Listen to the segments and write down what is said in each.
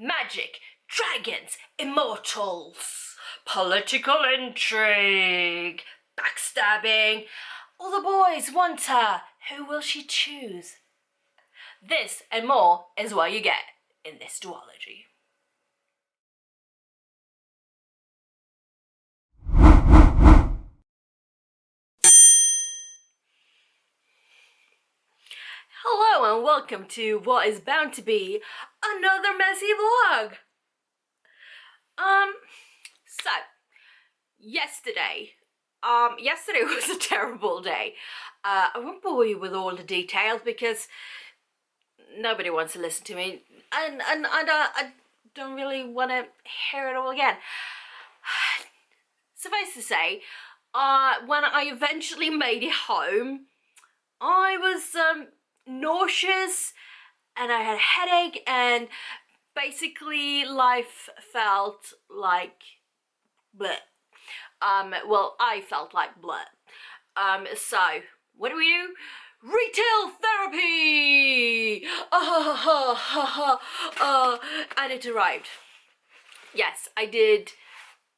magic, dragons, immortals, political intrigue, backstabbing. All the boys want her. Who will she choose? This and more is what you get in this duology. Hello and welcome to what is bound to be another messy vlog. So yesterday was a terrible day. I won't bore you with all the details because nobody wants to listen to me, and I don't really want to hear it all again. Suffice to say, when I eventually made it home, I was nauseous and I had a headache, and basically life felt like bleh. Well, I felt like bleh. So what do? Retail therapy! And it arrived. Yes, I did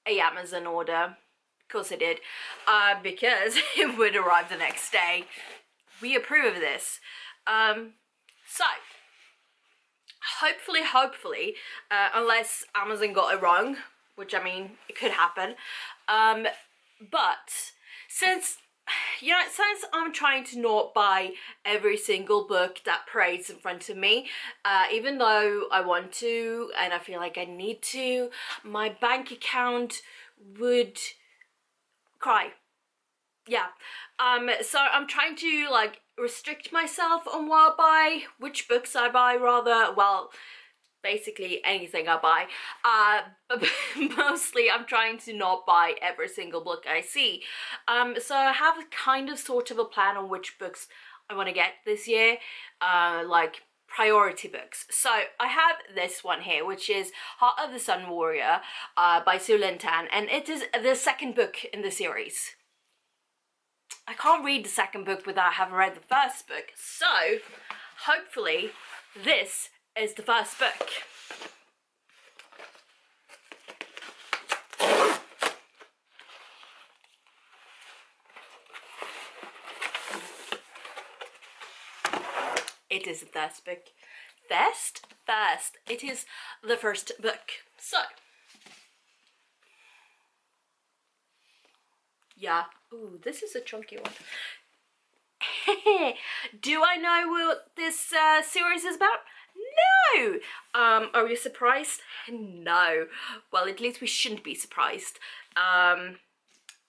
a Amazon order. Of course I did. Because it would arrive the next day. We approve of this. So hopefully, unless Amazon got it wrong, which I mean, it could happen. But since I'm trying to not buy every single book that parades in front of me, even though I want to and I feel like I need to, my bank account would cry. Yeah. So I'm trying to like restrict myself on what I buy, which books I buy rather. Well, basically anything I buy. But mostly I'm trying to not buy every single book I see. So I have a kind of sort of a plan on which books I want to get this year, like priority books. So I have this one here, which is Heart of the Sun Warrior by Sue Lynn Tan, and it is the second book in the series. I can't read the second book without having read the first book, so hopefully this is the first book. It is the first book. First. It is the first book. So yeah. Ooh, this is a chunky one. Do I know what this series is about? No! Are you surprised? No. Well, at least we shouldn't be surprised.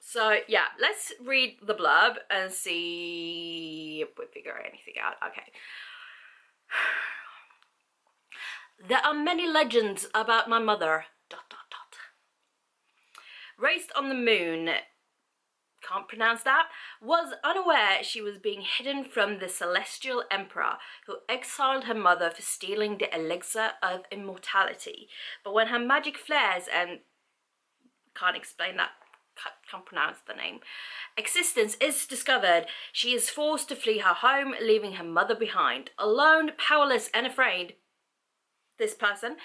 So yeah, let's read the blurb and see if we figure anything out. Okay. There are many legends about my mother, ... Raised on the moon, can't pronounce that, was unaware she was being hidden from the celestial emperor who exiled her mother for stealing the elixir of immortality. But when her magic flares and can't explain that, can't pronounce the name, existence is discovered, she is forced to flee her home, leaving her mother behind. Alone, powerless and afraid, this person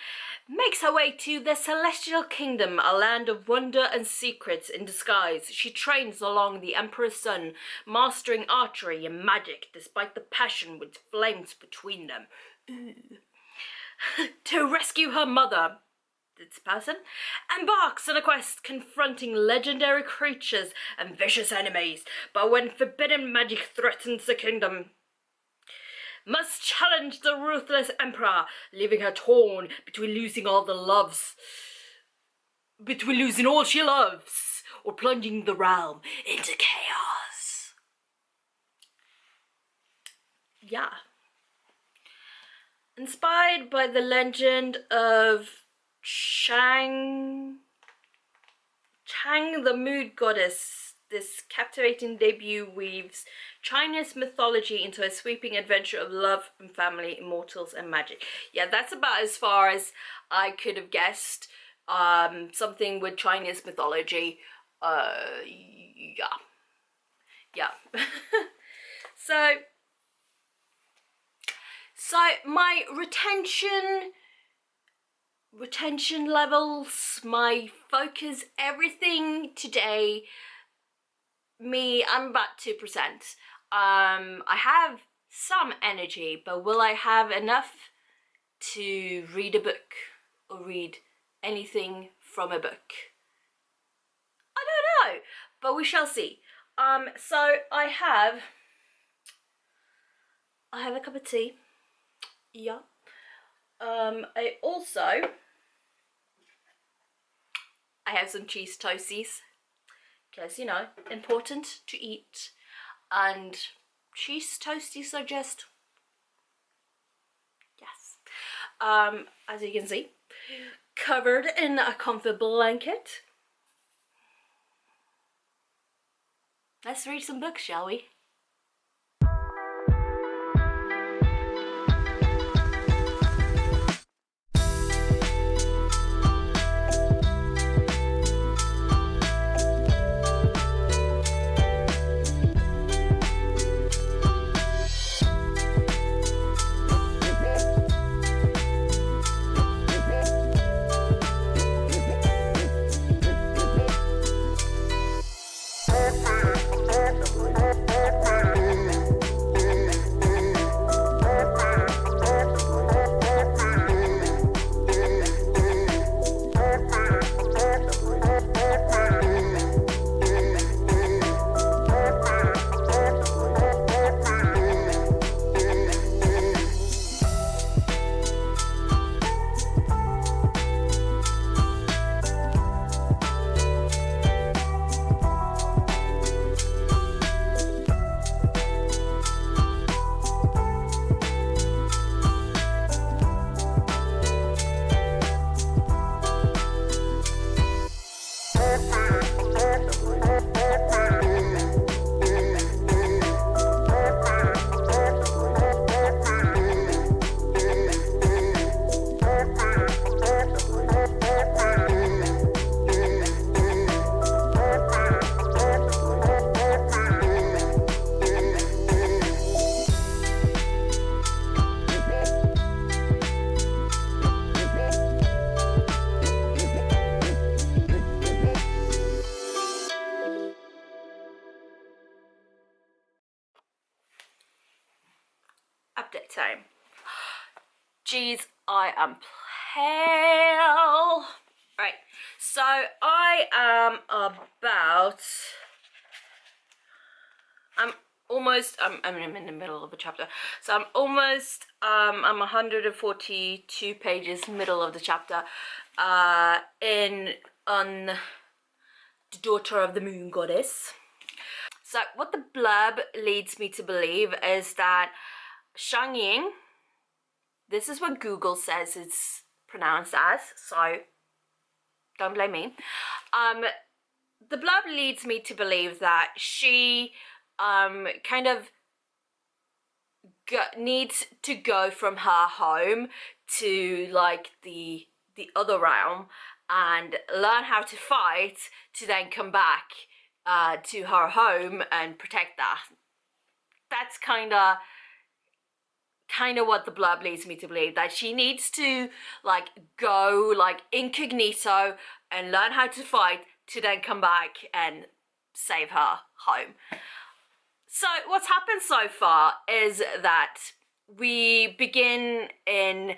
makes her way to the Celestial Kingdom, a land of wonder and secrets in disguise. She trains along the Emperor's son, mastering archery and magic despite the passion which flames between them. To rescue her mother, this person embarks on a quest confronting legendary creatures and vicious enemies, but when forbidden magic threatens the kingdom, must challenge the ruthless emperor, leaving her torn between losing all she loves, or plunging the realm into chaos. Yeah. Inspired by the legend of Chang the Mood Goddess, this captivating debut weaves Chinese mythology into a sweeping adventure of love and family, immortals and magic. Yeah, that's about as far as I could have guessed. Something with Chinese mythology. Yeah. So my retention retention levels, my focus, everything today, I'm about 2%. I have some energy, but will I have enough to read a book or read anything from a book? I don't know, but we shall see. So I have a cup of tea. Yeah. I have some cheese toasties, because, you know, important to eat, and cheese toasties are just, yes. As you can see, covered in a comfy blanket. Let's read some books, shall we? Update time. Jeez, I am pale. Right, so I am about, I'm in the middle of the chapter, so I'm almost, I'm 142 pages middle of the chapter, on the daughter of the moon goddess. So what the blurb leads me to believe is that Shang Ying, this is what Google says it's pronounced as, so don't blame me. The blurb leads me to believe that she kind of needs to go from her home to like the other realm and learn how to fight to then come back to her home and protect that. That's kind of what the blurb leads me to believe, that she needs to like go like incognito and learn how to fight to then come back and save her home. So what's happened so far is that we begin in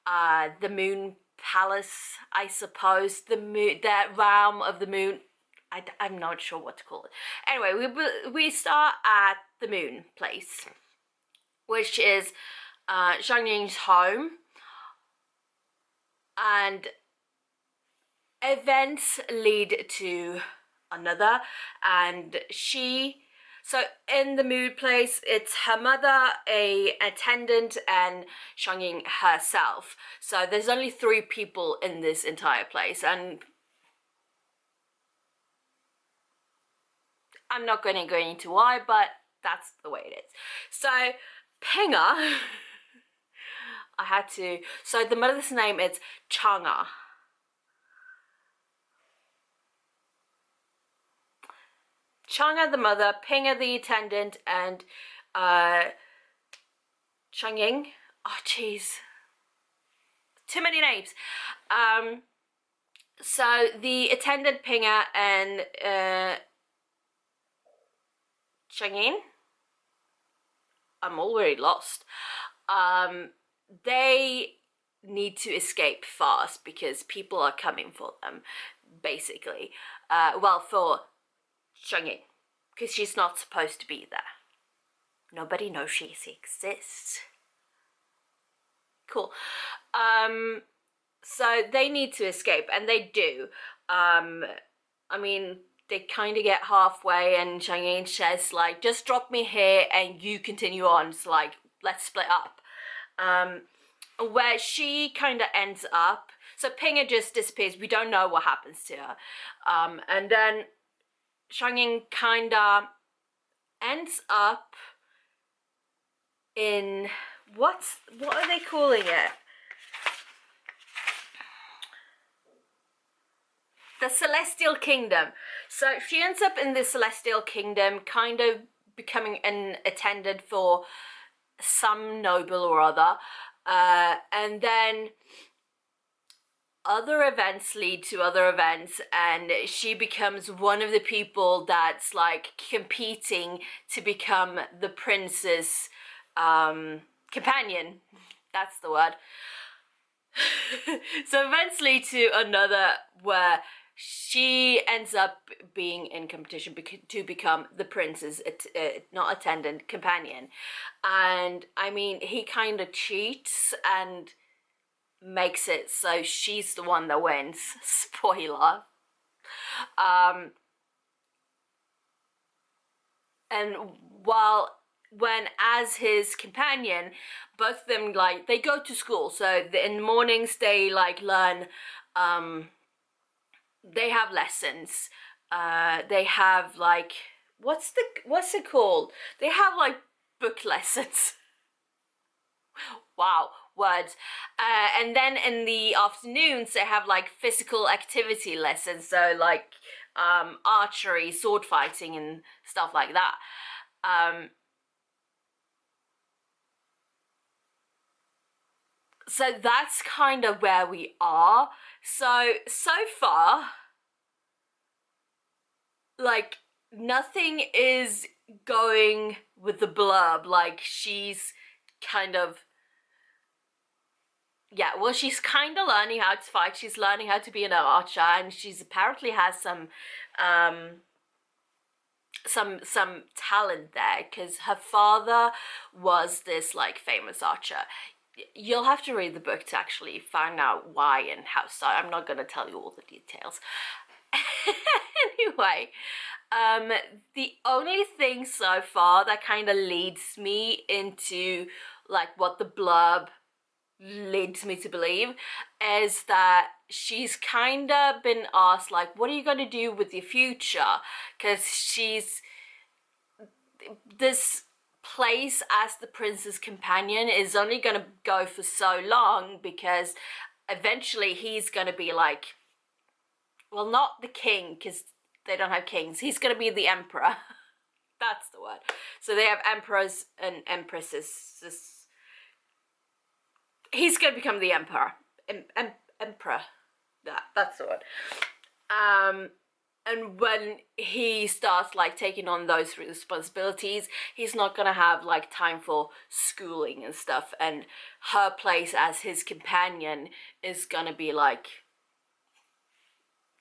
the moon palace, I suppose, that realm of the moon. I'm not sure what to call it. Anyway, we start at the moon place, which is Shang Ying's home, and events lead to another, and so in the mood place, it's her mother, a attendant, and Shang Ying herself. So there's only 3 people in this entire place, and I'm not going to go into why, but that's the way it is. So Penga, so the mother's name is Chang'e. Chang'e the mother, Penga the attendant, and Shang Ying. Oh jeez, too many names. So the attendant Pinga and Changin, I'm already lost. They need to escape fast because people are coming for them, basically. Well, for Changin, because she's not supposed to be there. Nobody knows she exists. Cool. So they need to escape, and they do. I mean, they kind of get halfway, and Chang'e says, like, just drop me here, and you continue on. So, like, let's split up. Where she kind of ends up. So Pinga just disappears. We don't know what happens to her. And then Chang'e kind of ends up in what are they calling it? The Celestial Kingdom. So she ends up in the Celestial Kingdom, kind of becoming an attendant for some noble or other. And then other events lead to other events, and she becomes one of the people that's like competing to become the prince's companion. That's the word. So events lead to another where she ends up being in competition to become the prince's not attendant, companion. And I mean, he kind of cheats and makes it so she's the one that wins. Spoiler. And when as his companion, both of them, like, they go to school. So in the mornings they like learn, they have lessons. They have like, what's it called? They have like book lessons. Wow, words. And then in the afternoons they have like physical activity lessons, so like archery, sword fighting and stuff like that. So that's kind of where we are. So far, like, nothing is going with the blurb. Like, she's kind of, yeah, well, she's kind of learning how to fight. She's learning how to be an archer, and she's apparently has some talent there, because her father was this like famous archer. You'll have to read the book to actually find out why and how. So I'm not going to tell you all the details. Anyway, the only thing so far that kind of leads me into like what the blurb leads me to believe is that she's kind of been asked, like, what are you going to do with your future? Because she's this place as the prince's companion is only going to go for so long, because eventually he's going to be like, well, not the king, because they don't have kings. He's going to be the emperor. That's the word. So they have emperors and empresses. He's going to become the emperor. Emperor. That's the word. And when he starts like taking on those responsibilities, he's not gonna have like time for schooling and stuff, and her place as his companion is gonna be like,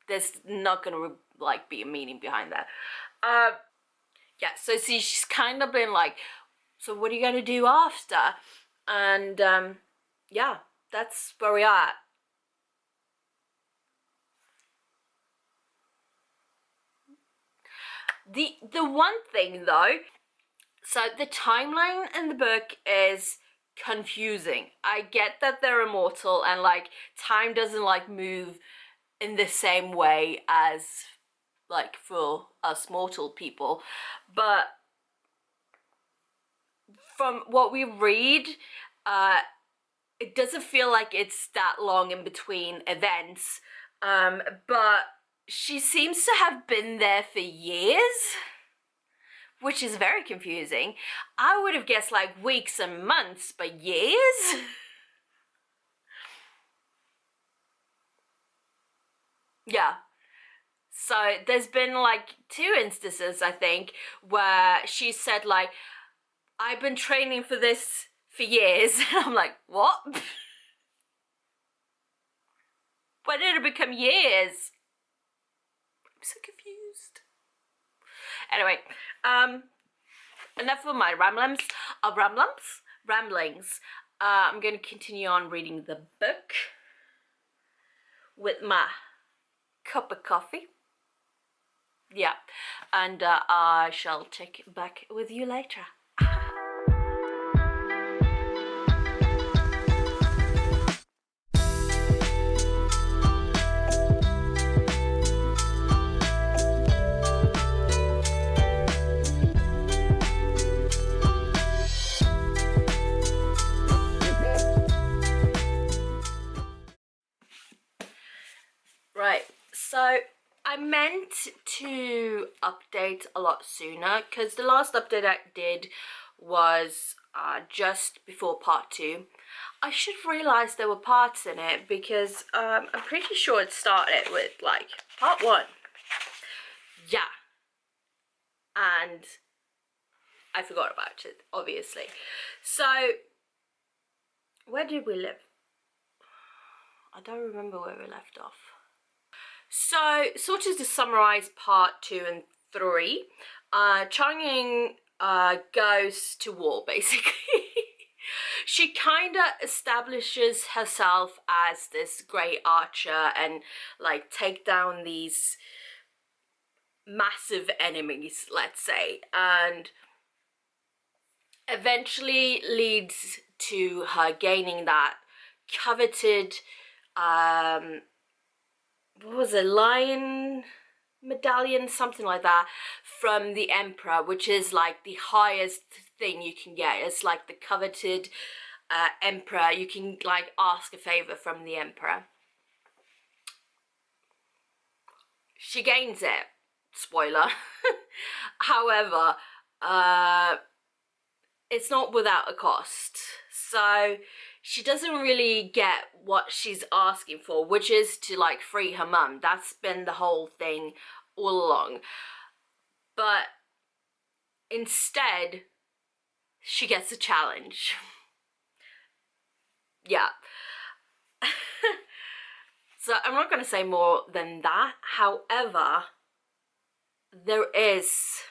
there's not gonna like be a meaning behind that. Yeah, so see, she's kind of been like, so what are you gonna do after? And yeah, that's where we are at. The one thing though, so the timeline in the book is confusing. I get that they're immortal and like time doesn't like move in the same way as like for us mortal people, but from what we read, it doesn't feel like it's that long in between events, but she seems to have been there for years, which is very confusing. I would have guessed like weeks and months, but years? Yeah. So there's been like 2 instances, I think, where she said like, I've been training for this for years. And I'm like, what? When did it become years? I'm so confused. Anyway, enough of my ramblings. I'm going to continue on reading the book with my cup of coffee. Yeah, and I shall check back with you later. Right, so I meant to update a lot sooner because the last update I did was just before part 2. I should realize there were parts in it because I'm pretty sure it started with like part 1. Yeah, and I forgot about it, obviously. So where did we live? I don't remember where we left off. So, sort of to summarize part 2 and 3, Chang-Ying goes to war, basically. She kind of establishes herself as this great archer and, like, take down these massive enemies, let's say, and eventually leads to her gaining that coveted, what was it, lion medallion, something like that, from the emperor, which is like the highest thing you can get. It's like the coveted emperor. You can like ask a favor from the emperor. She gains it, spoiler. However, it's not without a cost, so she doesn't really get what she's asking for, which is to like free her mum. That's been the whole thing all along. But instead, she gets a challenge. Yeah. So I'm not going to say more than that. However, there is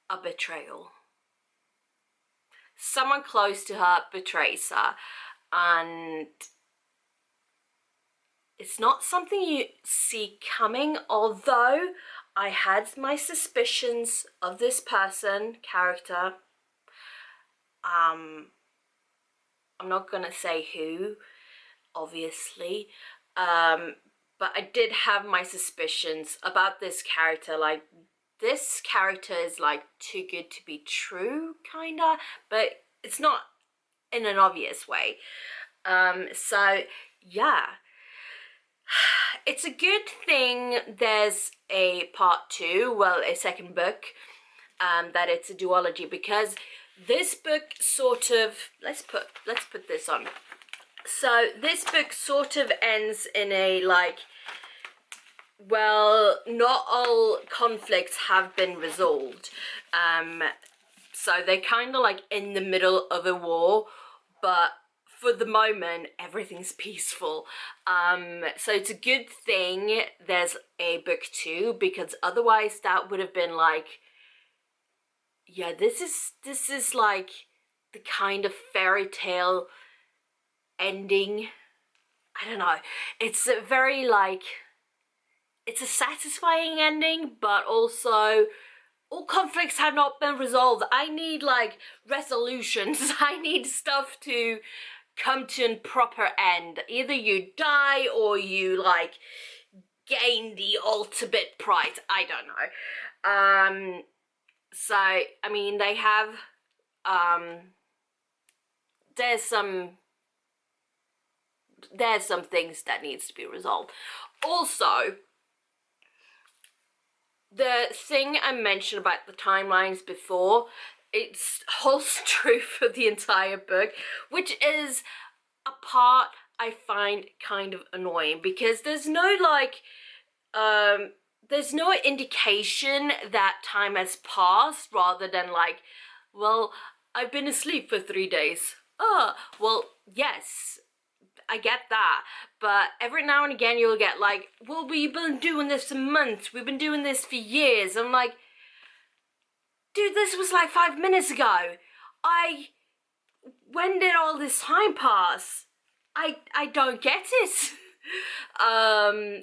a betrayal. Someone close to her betrays her, and it's not something you see coming, although I had my suspicions of this character. I'm not gonna say who, obviously, but I did have my suspicions about this character. Like, this character is like too good to be true, kinda, but it's not in an obvious way. So yeah, it's a good thing there's a part 2, well, a second book, that it's a duology, because this book sort of, let's put this on. So this book sort of ends in a like, well, not all conflicts have been resolved. So they're kind of like in the middle of a war, but for the moment, everything's peaceful. So it's a good thing there's a book 2, because otherwise that would have been like, yeah, this is like the kind of fairy tale ending. I don't know. It's a very like, it's a satisfying ending, but also all conflicts have not been resolved. I need like resolutions. I need stuff to come to a proper end. Either you die or you like gain the ultimate prize. I don't know. So I mean, they have there's some things that needs to be resolved. Also, the thing I mentioned about the timelines before, it holds true for the entire book, which is a part I find kind of annoying, because there's no like there's no indication that time has passed, rather than like, well, I've been asleep for 3 days. Oh, well, yes, I get that. But every now and again you'll get like, well, we've been doing this for months. We've been doing this for years. I'm like, dude, this was like 5 minutes ago. When did all this time pass? I don't get it.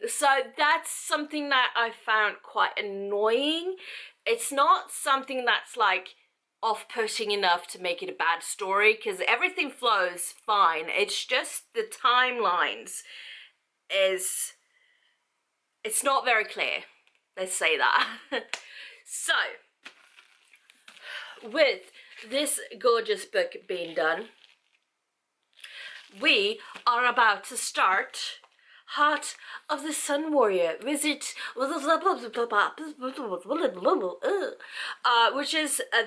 So that's something that I found quite annoying. It's not something that's like off-putting enough to make it a bad story, because everything flows fine. It's just the timelines it's not very clear. Let's say that. So, with this gorgeous book being done, we are about to start Heart of the Sun Warrior, which is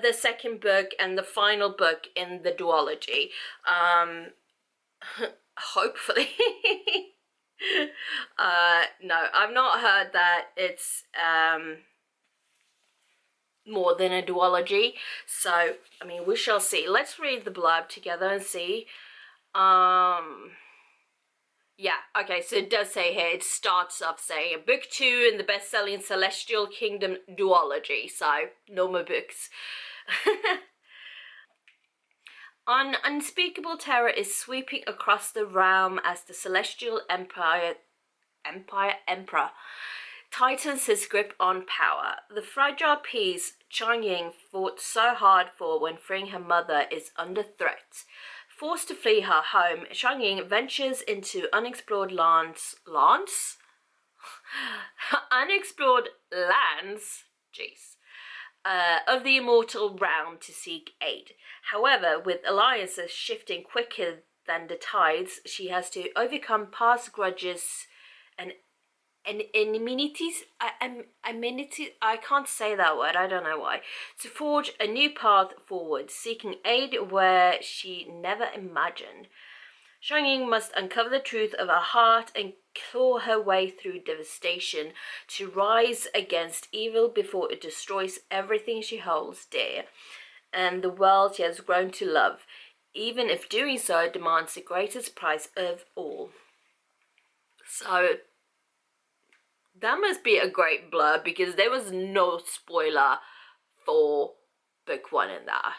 the second book and the final book in the duology. Hopefully. No, I've not heard that it's more than a duology, so I mean, we shall see. Let's read the blurb together and see. Yeah, okay, so it does say here, it starts off saying book 2 in the best-selling Celestial Kingdom duology, so no more books. An unspeakable terror is sweeping across the realm as the Celestial Emperor tightens his grip on power. The fragile piece Chang Ying fought so hard for when freeing her mother is under threat. Forced to flee her home, Chang Ying ventures into unexplored lands. Unexplored lands? Jeez. Of the immortal realm to seek aid. However, with alliances shifting quicker than the tides, she has to overcome past grudges and amenities. I can't say that word, I don't know why. To forge a new path forward, seeking aid where she never imagined. Chang Ying must uncover the truth of her heart and claw her way through devastation to rise against evil before it destroys everything she holds dear and the world she has grown to love, even if doing so demands the greatest price of all. So that must be a great blurb, because there was no spoiler for book 1 in there.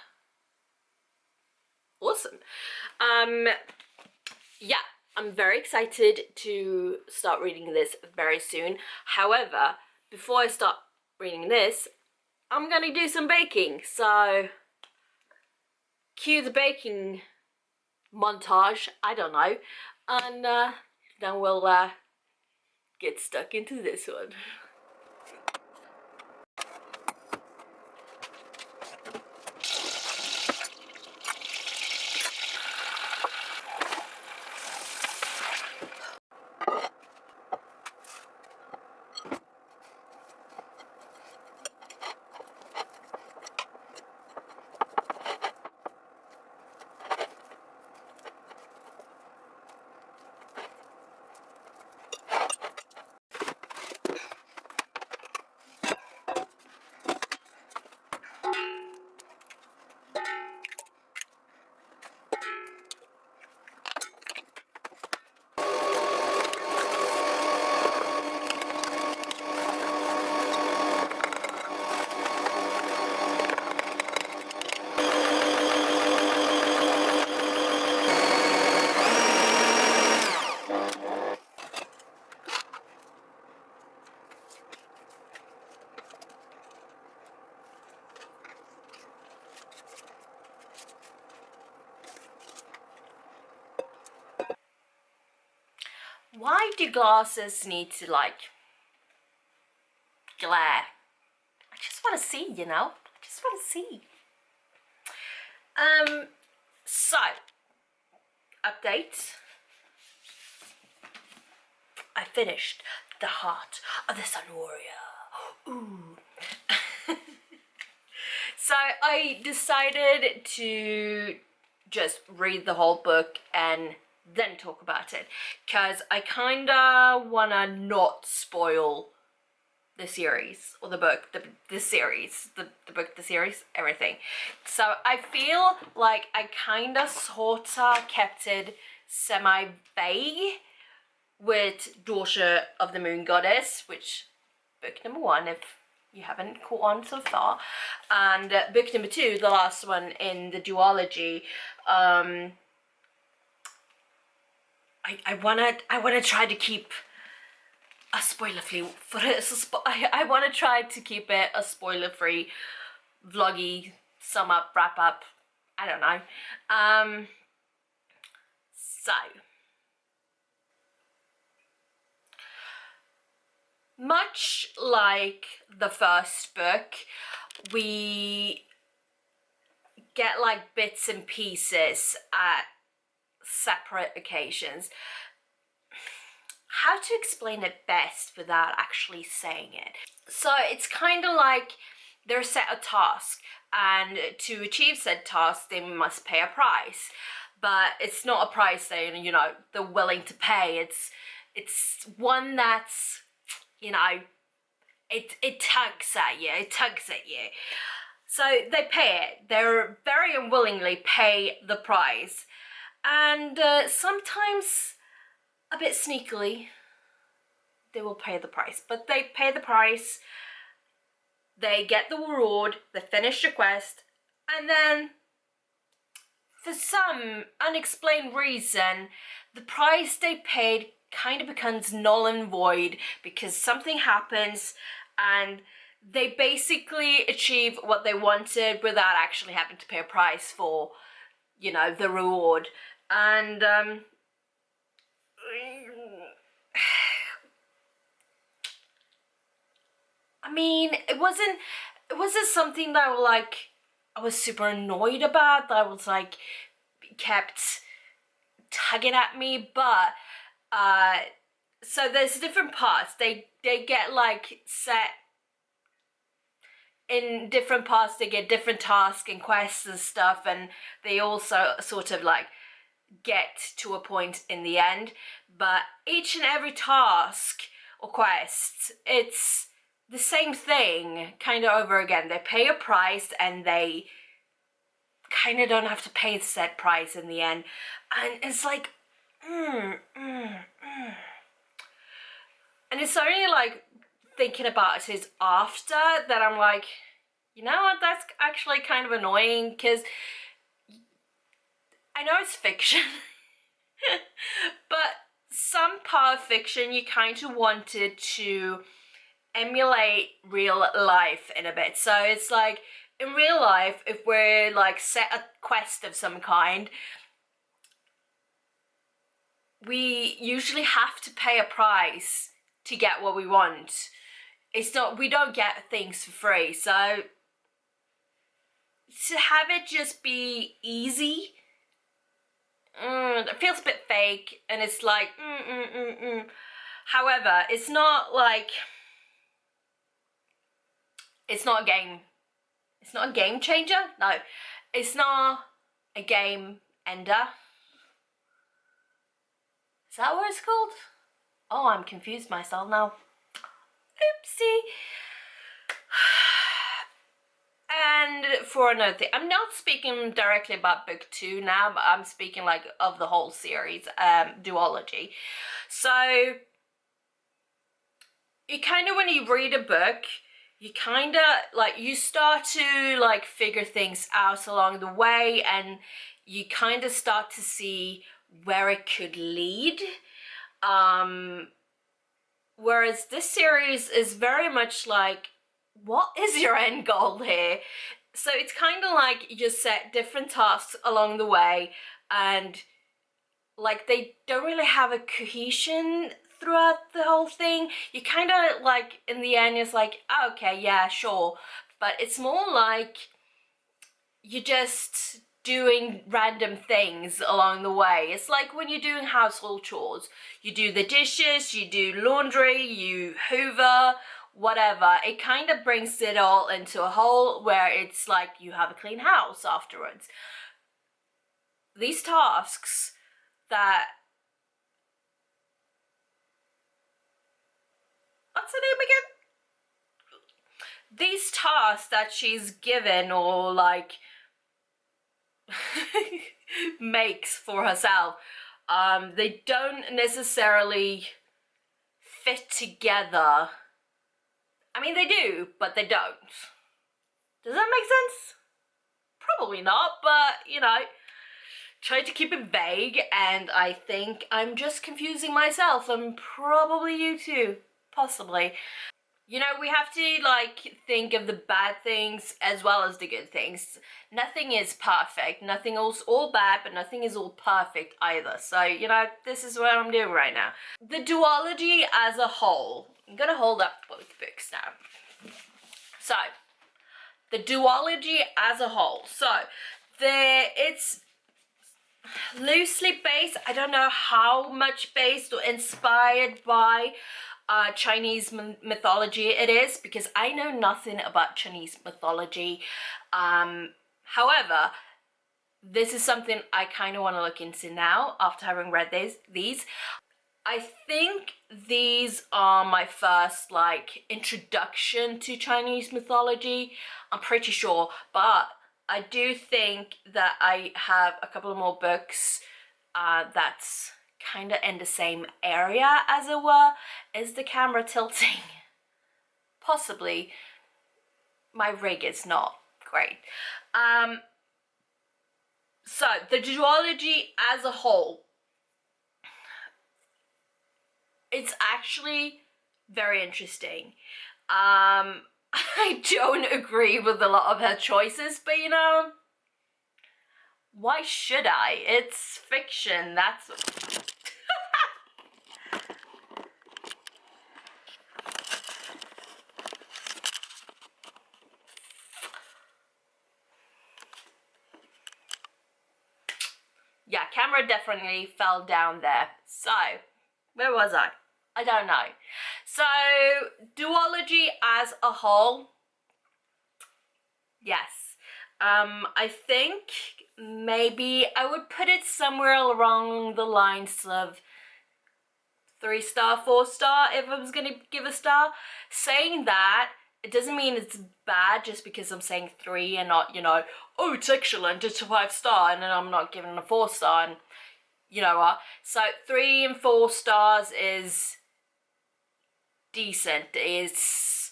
Awesome. Yeah, I'm very excited to start reading this very soon. However, before I start reading this, I'm gonna do some baking. So, cue the baking montage, I don't know. And then we'll get stuck into this one. Why do glasses need to like glare? I just want to see, you know? I just want to see. So, update. I finished The Heart of the Sun Warrior. Ooh. So I decided to just read the whole book and then talk about it, because I kinda wanna not spoil the series or the book, the series, the book, the series, everything. So I feel like I kinda sorta kept it semi-vague with Daughter of the Moon Goddess, which book number 1, if you haven't caught on so far, and book number 2, the last one in the duology. I wanna try to keep a spoiler-free for it. I wanna try to keep it a spoiler-free, vloggy, sum up, wrap up. I don't know. So much like the first book, we get like bits and pieces at separate occasions. How to explain it best without actually saying it? So it's kind of like they're set a task, and to achieve said task they must pay a price, but it's not a price they, you know, they're willing to pay. It's one that's, you know, it tugs at you, so they pay it. They're very unwillingly pay the price, and sometimes a bit sneakily they will pay the price, but they pay the price, they get the reward, they finish the quest, and then for some unexplained reason the price they paid kind of becomes null and void because something happens and they basically achieve what they wanted without actually having to pay a price for, you know, the reward. And I mean, it wasn't something that I was super annoyed about, that I was like kept tugging at me, but so there's different parts. They get like set in different parts, they get different tasks and quests and stuff, and they also sort of like get to a point in the end. But each and every task or quest, it's the same thing kind of over again. They pay a price and they kind of don't have to pay the set price in the end, and it's like and it's only like thinking about it is after that I'm like, you know what, that's actually kind of annoying, because I know it's fiction but some part of fiction you kind of wanted to emulate real life in a bit. So it's like in real life, if we're like set a quest of some kind, we usually have to pay a price to get what we want. It's not, we don't get things for free. So to have it just be easy, it feels a bit fake, and it's like However, it's not like, it's not a game. It's not a game changer. No, it's not a game ender. Is that what it's called? Oh, I'm confused myself now. Oopsie. And for another thing, I'm not speaking directly about book 2 now, but I'm speaking like of the whole series, duology. So you kind of, when you read a book, you kind of like, you start to like figure things out along the way, and you kind of start to see where it could lead. Whereas this series is very much like, what is your end goal here? So it's kind of like you just set different tasks along the way, and like they don't really have a cohesion throughout the whole thing. You kind of like, in the end, it's like, oh, okay, yeah, sure. But it's more like you're just doing random things along the way. It's like when you're doing household chores. You do the dishes, you do laundry, you hoover, whatever. It kind of brings it all into a whole where it's like you have a clean house afterwards. These tasks that what's her name again? These tasks that she's given or like makes for herself, they don't necessarily fit together. I mean, they do, but they don't. Does that make sense? Probably not, but you know, try to keep it vague, and I think I'm just confusing myself, and probably you too, possibly. You know, we have to like think of the bad things as well as the good things. Nothing is perfect, nothing is all bad, but nothing is all perfect either. So, you know, this is what I'm doing right now. The duology as a whole. I'm gonna hold up both books now. So, the duology as a whole. So, it's loosely based, I don't know how much based or inspired by Chinese mythology it is, because I know nothing about Chinese mythology. However, this is something I kind of want to look into now after having read these. I think these are my first like introduction to Chinese mythology. I'm pretty sure, but I do think that I have a couple of more books that's kind of in the same area, as it were. Is the camera tilting? Possibly. My rig is not great. So, the duology as a whole, it's actually very interesting. I don't agree with a lot of her choices, but you know, why should I? It's fiction, that's... Yeah, camera definitely fell down there. So, where was I? I don't know. So, duology as a whole, yes. I think maybe I would put it somewhere along the lines of 3-star, 4-star if I was gonna give a star. Saying that, it doesn't mean it's bad just because I'm saying 3 and not, you know, oh, it's excellent, it's a 5-star, and then I'm not giving it a 4-star, and you know what? So 3 and 4 stars is decent. It's,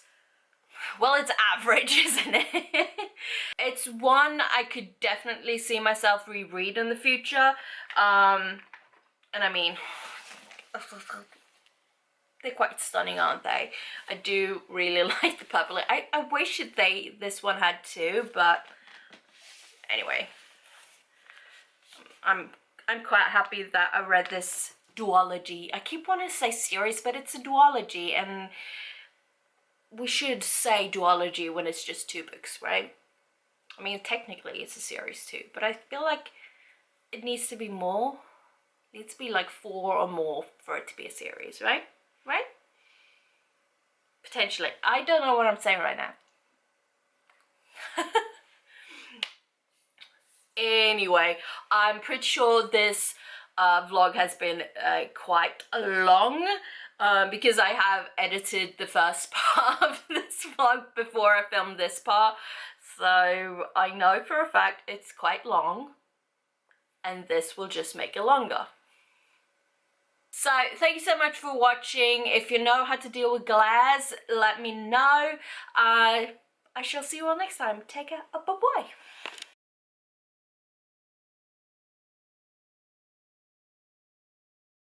well, it's average, isn't it? It's one I could definitely see myself reread in the future. And I mean, they're quite stunning, aren't they? I do really like the purple. I wish this one had 2, but anyway, I'm quite happy that I read this duology. I keep wanting to say series, but it's a duology, and we should say duology when it's just 2 books, right? I mean, technically it's a series too, but I feel like it needs to be more. It needs to be like 4 or more for it to be a series, right? Right? Potentially. I don't know what I'm saying right now. Anyway, I'm pretty sure this vlog has been quite long because I have edited the first part of this vlog before I filmed this part. So I know for a fact it's quite long, and this will just make it longer. So thank you so much for watching. If you know how to deal with glares, let me know. I shall see you all next time. Take care. Bye-bye.